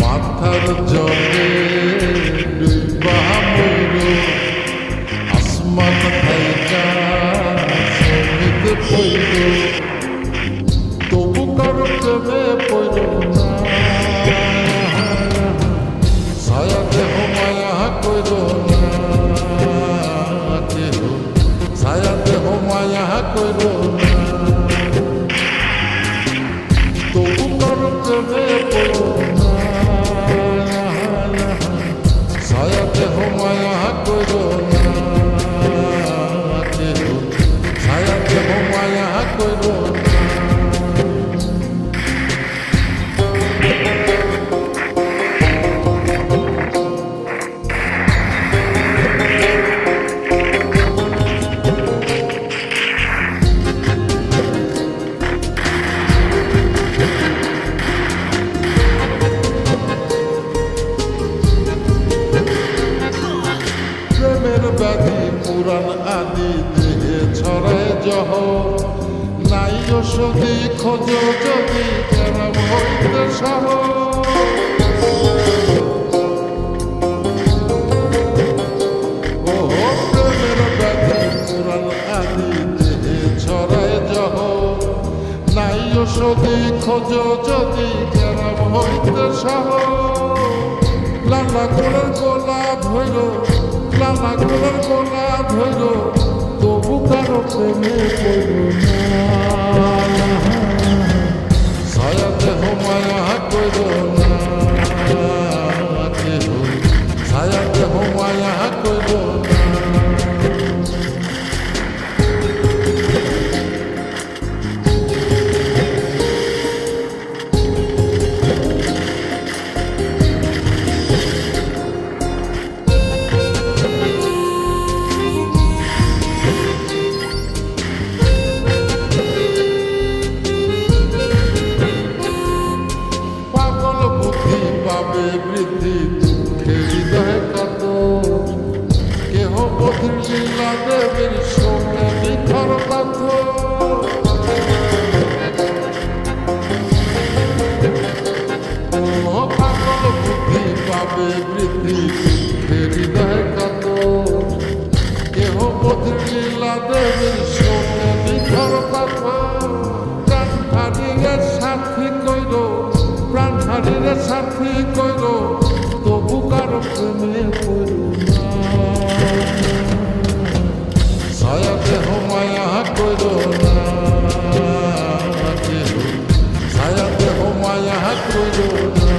মাথার জলে ডুইবা মইল আসমান থাইকা জমিতে পইল তবু কারো প্রেমে পইল না ছায়া দেহ মায়া কইল না কেহ ছায়া দেহ মায়া কইল না তবু কারো প্রেমে পইল না ছায়া দেহ মায়া কইল না কেহ ছায়া দেহ মায়া কইল না প্রেমের ব্যাধি পুরাণ আদি দেহে ছড়ায় জহ নাই ওষুধি খোঁজ যদি কেরাম হইতে সহ ও প্রেমের ব্যাধি পুরাণ আদি দেহে ছড়ায় জহ নাই ওষুধি খোঁজ যদি কেরাম হইতে সহ লালা গোলার গোলাপ হইল লালা গোলার গোলাপ হইল তবু কারো প্রেমে পড়ল না ছায়া দেহ মায়া কইল না কেহ ছায়া দেহ মায়া কইল না পাবে বৃদ্ধি দুঃখে হৃদয় কত কেহ বধির লীলা দেবীর শোকে নিখর পাথ পাগল বুদ্ধি পাবে বৃদ্ধি দুঃখে হৃদয় কত কেহ বধির লীলা দেবীর শোকে নিখর পাথ প্রাণ হারিয়ে সাথী কইল প্রাণ হারিয়ে সাথী কইল তবু কারো প্রেমে পড়ল না ছায়া দেহ মায়া কইল না কেহ ছায়া দেহ মায়া কইল না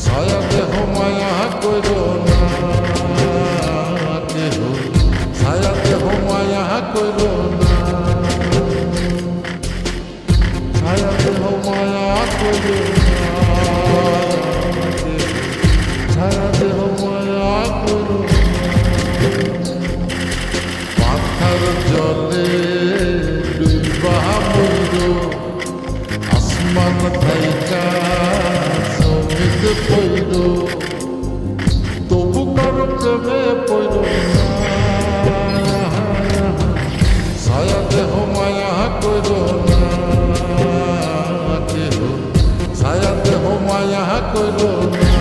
ছায়া দেহ মায়া কইল না কেহ ছায়া দেহ মায়া কইল না ছায়া দেহ মায়া কইল না ছায়া দেহ মায়া কইল মাথার জলে ডুইবা মইল আসমান থাইকা জমিতে পইল তবু কারো প্রেমে পইল না ছায়া দেহ মায়া কইল না কেহ ছায়া দেহ মায়া কইল না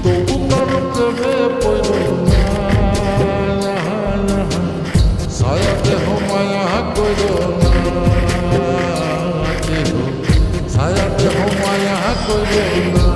তবু কারো প্রেমে পইল না ছায়া দেহ মায়া কইল না কেহ ছায়া দেহ মায়া কইল না